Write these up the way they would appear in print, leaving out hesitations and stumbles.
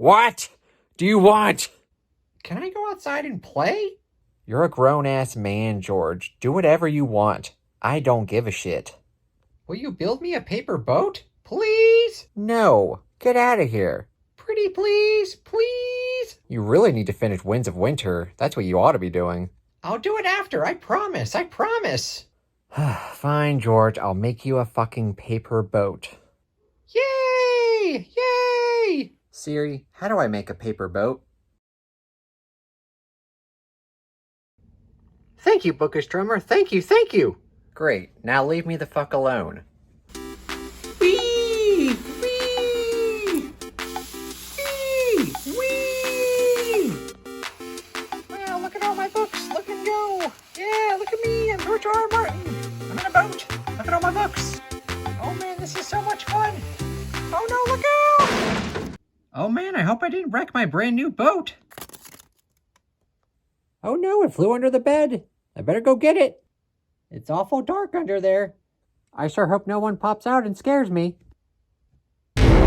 What do you want? Can I go outside and play? You're a grown-ass man, George. Do whatever you want. I don't give a shit. Will you build me a paper boat? Please? No. Get out of here. Pretty please, please? You really need to finish Winds of Winter. That's what you ought to be doing. I'll do it after, I promise, I promise. Fine, George. I'll make you a fucking paper boat. Yay! Yay! Siri, how do I make a paper boat? Thank you, Bookish Drummer. Thank you, thank you. Great. Now leave me the fuck alone. Wee! Wee! Wee! Wee! Wow, look at all my books. Look and go. Yeah, look at me. I'm George R. R. Martin. I'm in a boat. Look at all my books. Oh man, this is so much fun. Oh no, look out! Oh man, I hope I didn't wreck my brand new boat. Oh no, it flew under the bed. I better go get it. It's awful dark under there. I sure hope no one pops out and scares me. Hiya,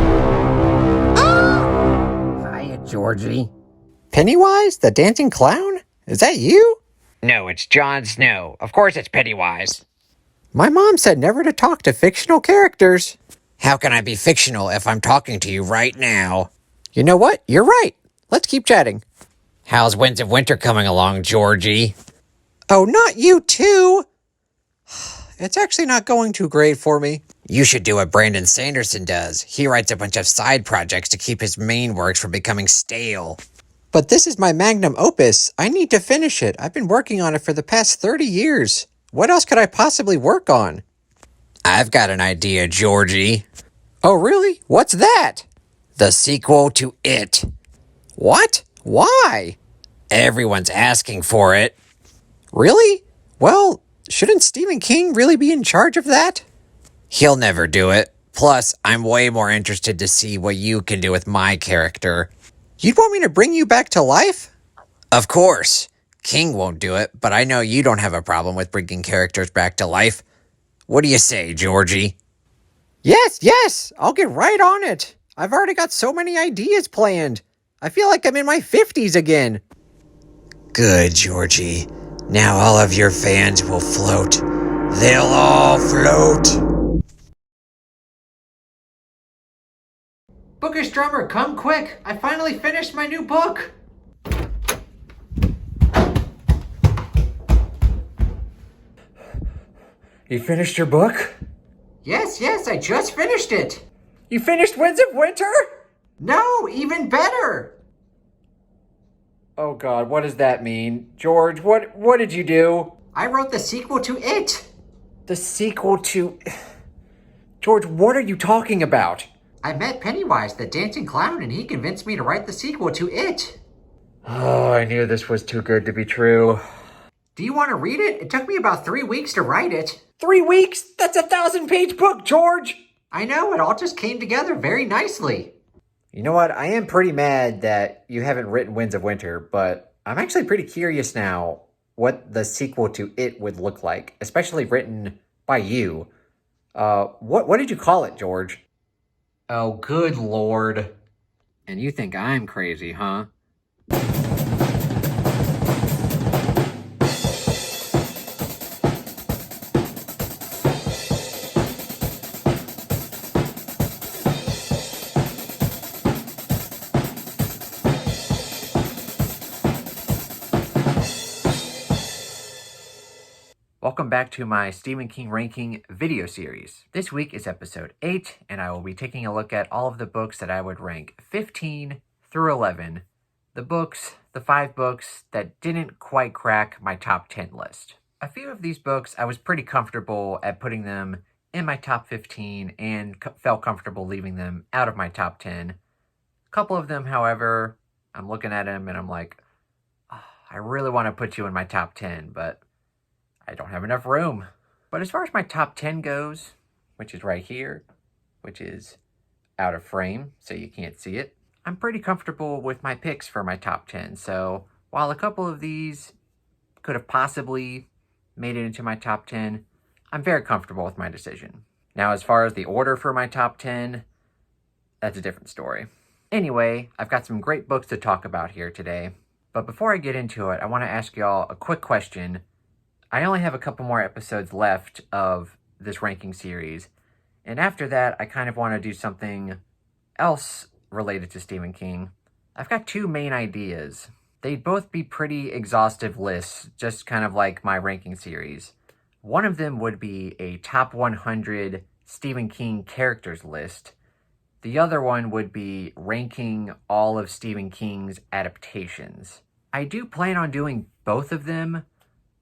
Georgie. Pennywise, the dancing clown? Is that you? No, it's Jon Snow. Of course it's Pennywise. My mom said never to talk to fictional characters. How can I be fictional if I'm talking to you right now? You know what? You're right. Let's keep chatting. How's Winds of Winter coming along, Georgie? Oh, not you too! It's actually not going too great for me. You should do what Brandon Sanderson does. He writes a bunch of side projects to keep his main works from becoming stale. But this is my magnum opus. I need to finish it. I've been working on it for the past 30 years. What else could I possibly work on? I've got an idea, Georgie. Oh, really? What's that? The sequel to It. What? Why? Everyone's asking for it. Really? Well, shouldn't Stephen King really be in charge of that? He'll never do it. Plus, I'm way more interested to see what you can do with my character. You'd want me to bring you back to life? Of course. King won't do it, but I know you don't have a problem with bringing characters back to life. What do you say, Georgie? Yes, I'll get right on it. I've already got so many ideas planned. I feel like I'm in my 50s again. Good, Georgie. Now all of your fans will float. They'll all float. Bookish Drummer, come quick. I finally finished my new book. You finished your book? Yes, I just finished it. You finished Winds of Winter? No, even better. Oh god, what does that mean? George, what did you do? I wrote the sequel to It. The sequel to... George, what are you talking about? I met Pennywise, the dancing clown, and he convinced me to write the sequel to It. Oh, I knew this was too good to be true. Do you want to read it? It took me about 3 weeks to write it. 3 weeks? That's a 1,000-page book, George! I know, it all just came together very nicely. You know what? I am pretty mad that you haven't written Winds of Winter, but I'm actually pretty curious now what the sequel to It would look like, especially written by you. What did you call it, George? Oh, good lord. And you think I'm crazy, huh? Welcome back to my Stephen King ranking video series. This week is episode 8, and I will be taking a look at all of the books that I would rank 15 through 11. The 5 books that didn't quite crack my top 10 list. A few of these books, I was pretty comfortable at putting them in my top 15 and felt comfortable leaving them out of my top 10. A couple of them, however, I'm looking at them and I'm like, oh, I really want to put you in my top 10, but I don't have enough room. But as far as my top 10 goes, which is right here, which is out of frame, so you can't see it, I'm pretty comfortable with my picks for my top 10. So while a couple of these could have possibly made it into my top 10, I'm very comfortable with my decision. Now, as far as the order for my top 10, that's a different story. Anyway, I've got some great books to talk about here today. But before I get into it, I want to ask y'all a quick question. I only have a couple more episodes left of this ranking series. And after that, I kind of want to do something else related to Stephen King. I've got two main ideas. They'd both be pretty exhaustive lists, just kind of like my ranking series. One of them would be a top 100 Stephen King characters list. The other one would be ranking all of Stephen King's adaptations. I do plan on doing both of them,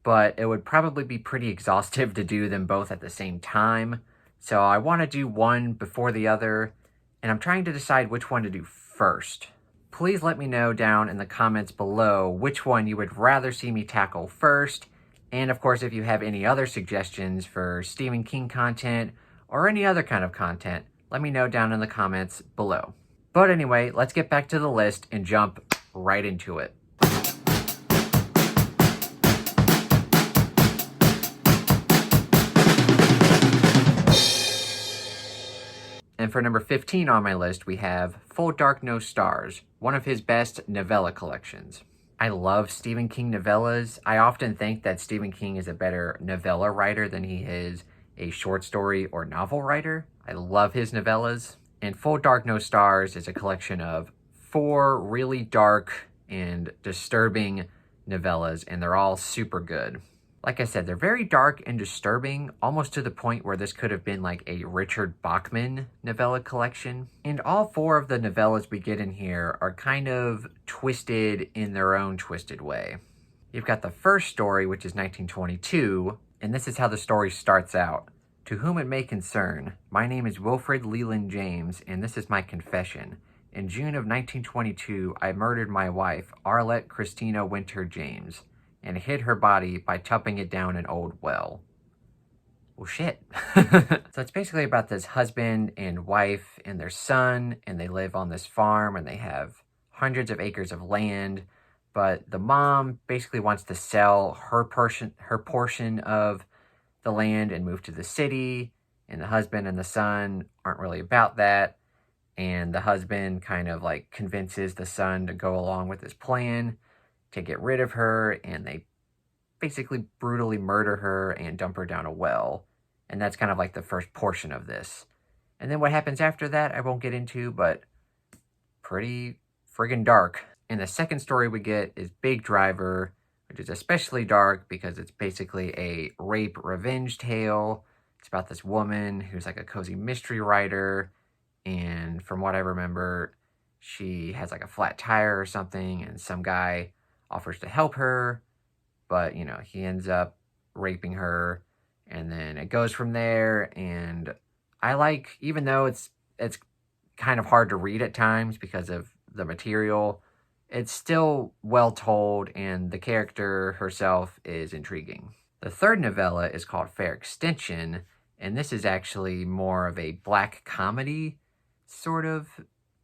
but it would probably be pretty exhaustive to do them both at the same time. So I want to do one before the other, and I'm trying to decide which one to do first. Please let me know down in the comments below which one you would rather see me tackle first, and of course if you have any other suggestions for Stephen King content or any other kind of content, let me know down in the comments below. But anyway, let's get back to the list and jump right into it. And for number 15 on my list, we have Full Dark No Stars, one of his best novella collections. I love Stephen King novellas. I often think that Stephen King is a better novella writer than he is a short story or novel writer. I love his novellas. And Full Dark No Stars is a collection of 4 really dark and disturbing novellas, and they're all super good. Like I said, they're very dark and disturbing, almost to the point where this could have been like a Richard Bachman novella collection. And all 4 of the novellas we get in here are kind of twisted in their own twisted way. You've got the first story, which is 1922, and this is how the story starts out. To whom it may concern, my name is Wilfred Leland James, and this is my confession. In June of 1922, I murdered my wife, Arlette Christina Winter James, and hid her body by tupping it down an old well. Well, shit. So it's basically about this husband and wife and their son, and they live on this farm, and they have hundreds of acres of land, but the mom basically wants to sell her portion of the land and move to the city, and the husband and the son aren't really about that, and the husband kind of like convinces the son to go along with his plan to get rid of her, and they basically brutally murder her and dump her down a well. And that's kind of like the first portion of this. And then what happens after that, I won't get into, but pretty friggin' dark. And the second story we get is Big Driver, which is especially dark because it's basically a rape revenge tale. It's about this woman who's like a cozy mystery writer, and from what I remember, she has like a flat tire or something, and some guy offers to help her, but you know, he ends up raping her, and then it goes from there. And I like, even though it's kind of hard to read at times because of the material, it's still well told, and the character herself is intriguing. The third novella is called Fair Extension, and this is actually more of a black comedy sort of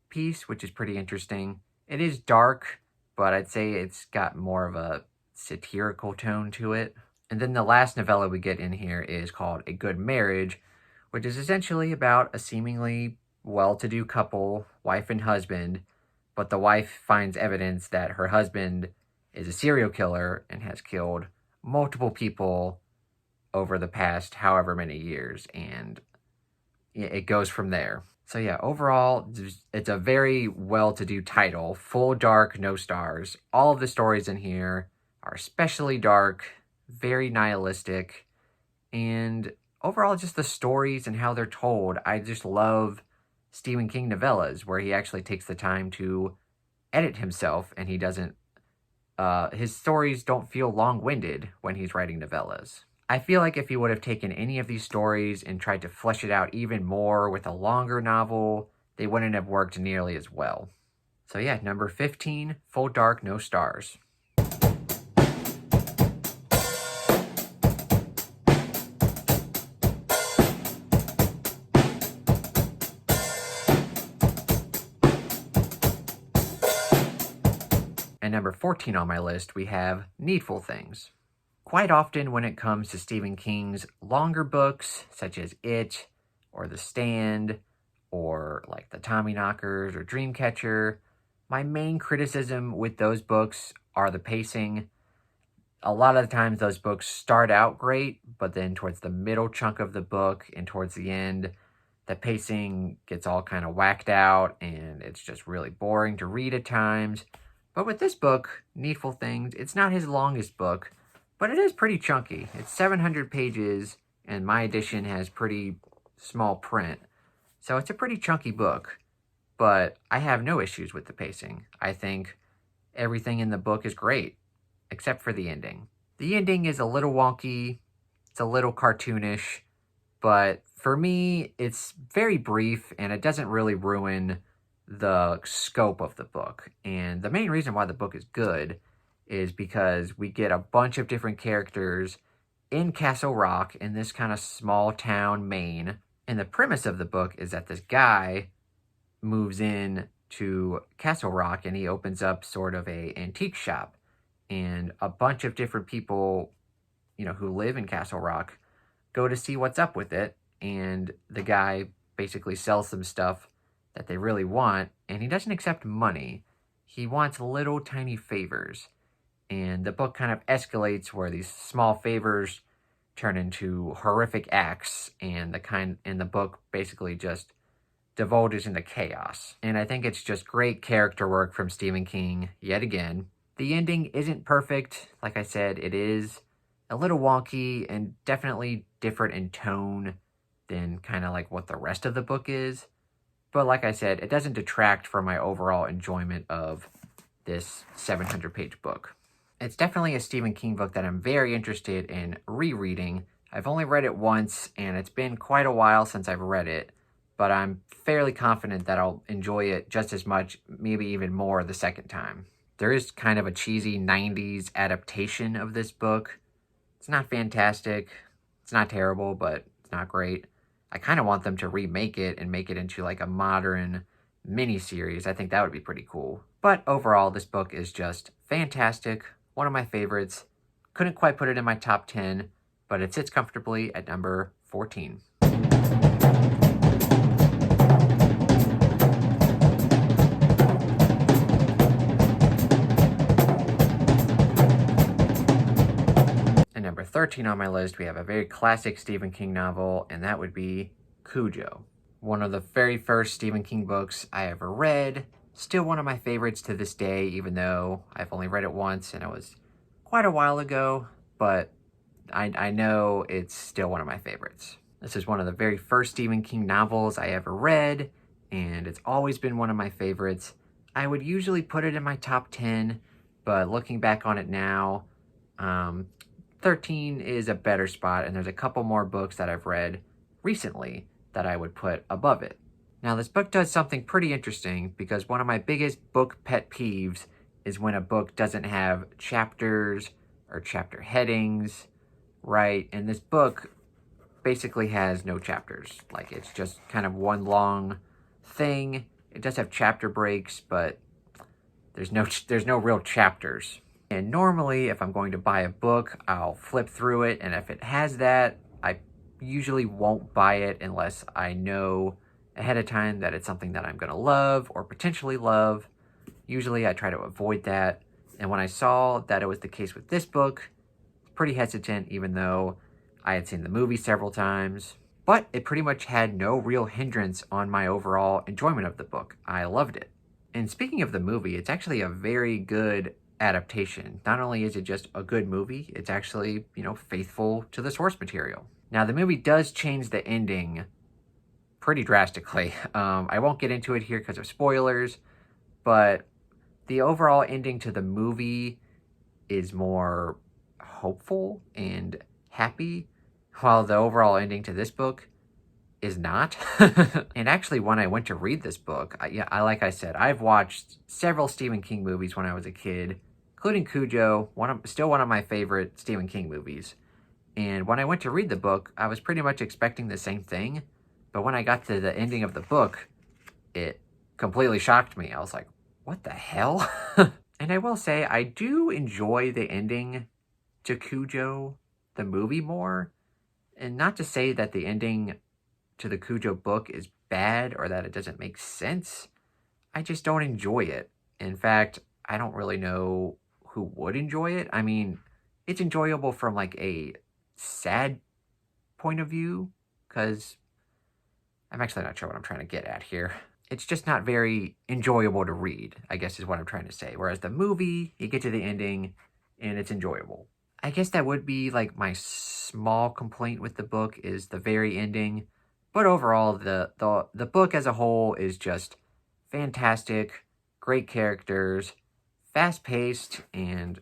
piece, which is pretty interesting. It is dark, but I'd say it's got more of a satirical tone to it. And then the last novella we get in here is called A Good Marriage, which is essentially about a seemingly well-to-do couple, wife and husband, but the wife finds evidence that her husband is a serial killer and has killed multiple people over the past however many years, and it goes from there. So yeah, overall, it's a very well-to-do title. Full Dark No Stars. All of the stories in here are especially dark, very nihilistic, and overall just the stories and how they're told. I just love Stephen King novellas where he actually takes the time to edit himself, and he doesn't, his stories don't feel long-winded when he's writing novellas. I feel like if he would have taken any of these stories and tried to flesh it out even more with a longer novel, they wouldn't have worked nearly as well. So yeah, number 15, Full Dark No Stars. And number 14 on my list, we have Needful Things. Quite often when it comes to Stephen King's longer books, such as It, or The Stand, or like the Tommyknockers or Dreamcatcher. My main criticism with those books are the pacing. A lot of the times those books start out great, but then towards the middle chunk of the book and towards the end, the pacing gets all kind of whacked out and it's just really boring to read at times. But with this book, Needful Things, it's not his longest book, but it is pretty chunky. It's 700 pages and my edition has pretty small print. So it's a pretty chunky book, but I have no issues with the pacing. I think everything in the book is great, except for the ending. The ending is a little wonky, it's a little cartoonish, but for me, it's very brief and it doesn't really ruin the scope of the book. And the main reason why the book is good is because we get a bunch of different characters in Castle Rock in this kind of small town, Maine. And the premise of the book is that this guy moves in to Castle Rock and he opens up sort of a antique shop. And a bunch of different people, who live in Castle Rock go to see what's up with it. And the guy basically sells them stuff that they really want. And he doesn't accept money. He wants little tiny favors. And the book kind of escalates where these small favors turn into horrific acts. And the book basically just divulges into chaos. And I think it's just great character work from Stephen King yet again. The ending isn't perfect. Like I said, it is a little wonky and definitely different in tone than kind of like what the rest of the book is. But like I said, it doesn't detract from my overall enjoyment of this 700-page book. It's definitely a Stephen King book that I'm very interested in rereading. I've only read it once, and it's been quite a while since I've read it, but I'm fairly confident that I'll enjoy it just as much, maybe even more the second time. There is kind of a cheesy 90s adaptation of this book. It's not fantastic. It's not terrible, but it's not great. I kind of want them to remake it and make it into like a modern mini-series. I think that would be pretty cool. But overall, this book is just fantastic. One of my favorites. Couldn't quite put it in my top 10, but it sits comfortably at number 14. Number 13 on my list, we have a very classic Stephen King novel, and that would be Cujo. One of the very first Stephen King books I ever read. Still one of my favorites to this day, even though I've only read it once and it was quite a while ago, but I know it's still one of my favorites. This is one of the very first Stephen King novels I ever read, and it's always been one of my favorites. I would usually put it in my top 10, but looking back on it now, 13 is a better spot, and there's a couple more books that I've read recently that I would put above it. Now, this book does something pretty interesting because one of my biggest book pet peeves is when a book doesn't have chapters or chapter headings, right? And this book basically has no chapters. Like, it's just kind of one long thing. It does have chapter breaks, but there's no real chapters. And normally, if I'm going to buy a book, I'll flip through it, and if it has that, I usually won't buy it unless I know ahead of time that it's something that I'm going to love or potentially love. Usually, I try to avoid that, and when I saw that it was the case with this book, I was pretty hesitant, even though I had seen the movie several times. But it pretty much had no real hindrance on my overall enjoyment of the book. I loved it. And speaking of the movie, it's actually a very good adaptation. Not only is it just a good movie, it's actually, faithful to the source material. Now, the movie does change the ending pretty drastically. I won't get into it here because of spoilers, but the overall ending to the movie is more hopeful and happy, while the overall ending to this book is not. And actually, when I went to read this book, like I said, I've watched several Stephen King movies when I was a kid, including Cujo, still one of my favorite Stephen King movies. And when I went to read the book, I was pretty much expecting the same thing. But when I got to the ending of the book, it completely shocked me. I was like, what the hell? And I will say, I do enjoy the ending to Cujo, the movie, more. And not to say that the ending to the Cujo book is bad or that it doesn't make sense. I just don't enjoy it. In fact, I don't really know who would enjoy it. I mean, it's enjoyable from like a sad point of view, because I'm actually not sure what I'm trying to get at here. It's just not very enjoyable to read, I guess is what I'm trying to say. Whereas the movie, you get to the ending and it's enjoyable. I guess that would be like my small complaint with the book is the very ending. But overall, the book as a whole is just fantastic, great characters, fast-paced, and,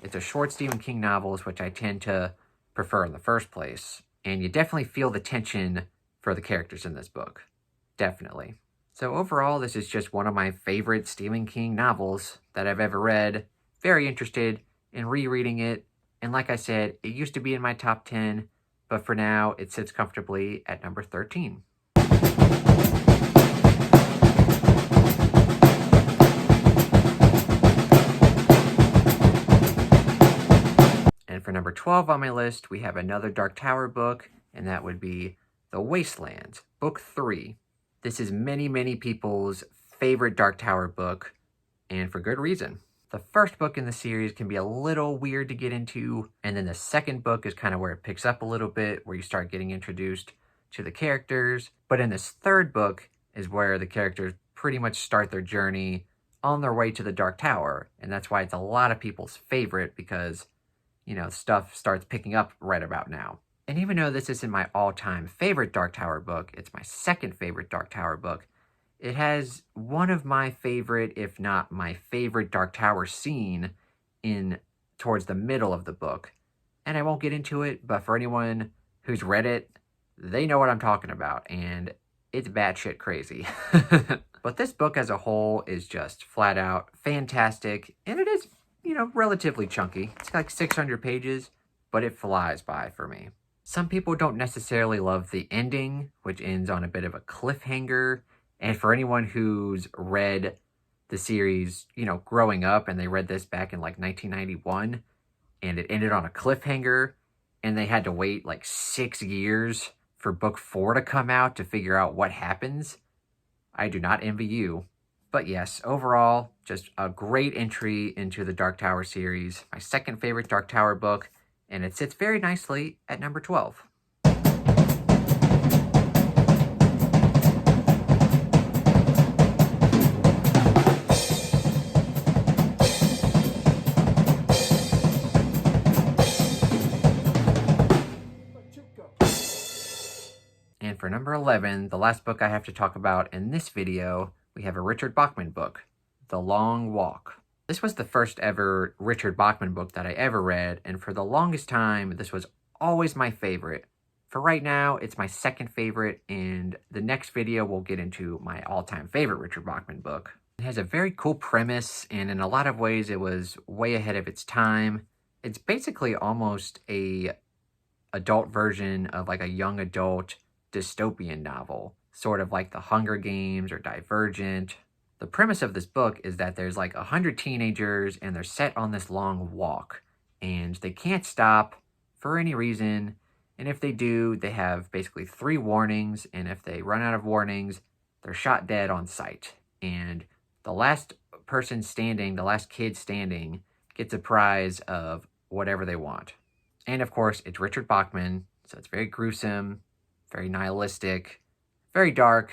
it's a short Stephen King novels, which I tend to prefer in the first place. And you definitely feel the tension for the characters in this book. Definitely. So overall, this is just one of my favorite Stephen King novels that I've ever read. Very interested in rereading it. And like I said, it used to be in my top 10, but for now, it sits comfortably at number 13. And for number 12 on my list, we have another Dark Tower book, and that would be The Wastelands, Book 3. This is many, many people's favorite Dark Tower book, and for good reason. The first book in the series can be a little weird to get into, and then the second book is kind of where it picks up a little bit, where you start getting introduced to the characters. But in this third book is where the characters pretty much start their journey on their way to the Dark Tower, and that's why it's a lot of people's favorite, because stuff starts picking up right about now. And even though this isn't my all-time favorite Dark Tower book, it's my second favorite Dark Tower book, it has one of my favorite, if not my favorite Dark Tower scene towards the middle of the book. And I won't get into it, but for anyone who's read it, they know what I'm talking about, and it's batshit crazy. But this book as a whole is just flat out fantastic, and it is relatively chunky. It's like 600 pages, but it flies by for me. Some people don't necessarily love the ending, which ends on a bit of a cliffhanger. And for anyone who's read the series, growing up, and they read this back in like 1991, and it ended on a cliffhanger, and they had to wait like 6 years for book 4 to come out to figure out what happens, I do not envy you. But yes, overall, just a great entry into the Dark Tower series. My second favorite Dark Tower book, and it sits very nicely at number 12. And for number 11, the last book I have to talk about in this video, we have a Richard Bachman book, The Long Walk. This was the first ever Richard Bachman book that I ever read, and for the longest time, this was always my favorite. For right now, it's my second favorite, and the next video will get into my all-time favorite Richard Bachman book. It has a very cool premise, and in a lot of ways, it was way ahead of its time. It's basically almost a adult version of like a young adult dystopian novel, sort of like The Hunger Games or Divergent. The premise of this book is that there's like 100 teenagers and they're set on this long walk, and they can't stop for any reason, and if they do, they have basically 3 warnings, and if they run out of warnings, they're shot dead on sight. And the last person standing, the last kid standing, gets a prize of whatever they want. And of course, it's Richard Bachman, so it's very gruesome, very nihilistic, very dark,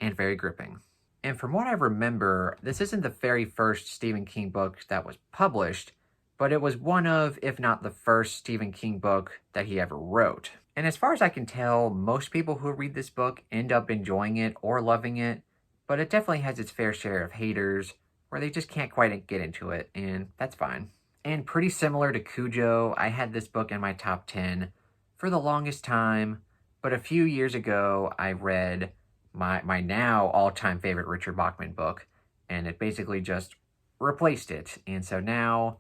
and very gripping. And from what I remember, this isn't the very first Stephen King book that was published, but it was one of, if not the first Stephen King book that he ever wrote. And as far as I can tell, most people who read this book end up enjoying it or loving it, but it definitely has its fair share of haters where they just can't quite get into it, and that's fine. And pretty similar to Cujo, I had this book in my top 10 for the longest time, but a few years ago, I read my now all-time favorite Richard Bachman book, and it basically just replaced it. And so now,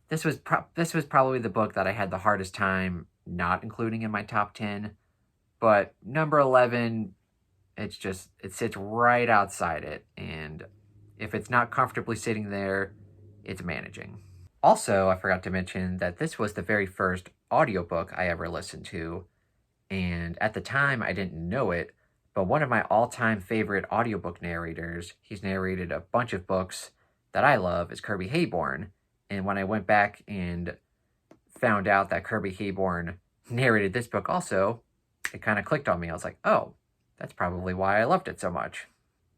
this was probably the book that I had the hardest time not including in my top 10, but number 11, it sits right outside it, and if it's not comfortably sitting there, it's managing. Also, I forgot to mention that this was the very first audiobook I ever listened to, And at the time, I didn't know it, but one of my all-time favorite audiobook narrators, he's narrated a bunch of books that I love, is Kirby Hayborn. And when I went back and found out that Kirby Hayborn narrated this book also, it kind of clicked on me. I was like, oh, that's probably why I loved it so much.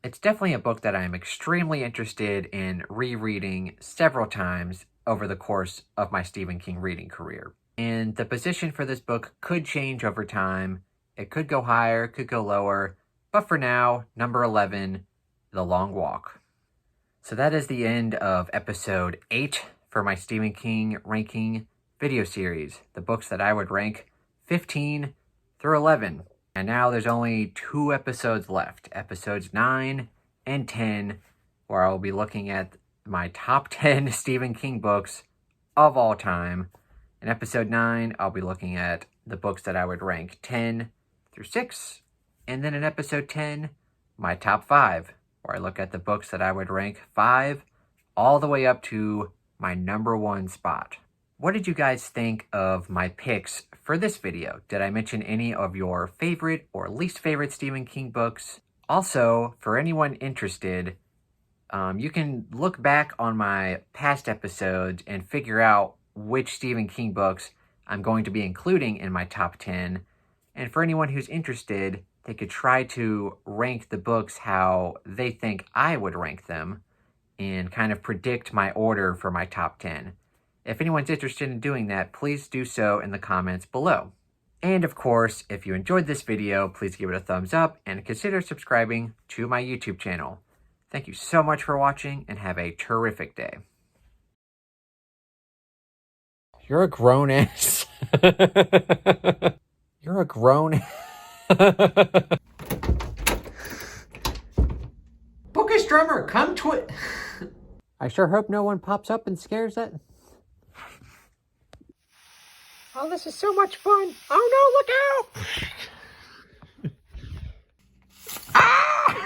It's definitely a book that I'm extremely interested in rereading several times over the course of my Stephen King reading career. And the position for this book could change over time. It could go higher, could go lower, but for now, number 11, The Long Walk. So that is the end of episode 8 for my Stephen King ranking video series, the books that I would rank 15 through 11. And now there's only 2 episodes left, episodes 9 and 10, where I will be looking at my top 10 Stephen King books of all time. In episode 9, I'll be looking at the books that I would rank 10 through 6. And then in episode 10, my top 5, where I look at the books that I would rank 5 all the way up to my number 1 spot. What did you guys think of my picks for this video? Did I mention any of your favorite or least favorite Stephen King books? Also, for anyone interested, you can look back on my past episodes and figure out which Stephen King books I'm going to be including in my top 10. And for anyone who's interested, they could try to rank the books how they think I would rank them and kind of predict my order for my top 10. If anyone's interested in doing that, please do so in the comments below. And of course, if you enjoyed this video, please give it a thumbs up and consider subscribing to my YouTube channel. Thank you so much for watching and have a terrific day. You're a grown ass. You're a grown. Bookish drummer, come I sure hope no one pops up and scares that. Oh, this is so much fun. Oh no, look out! Ah!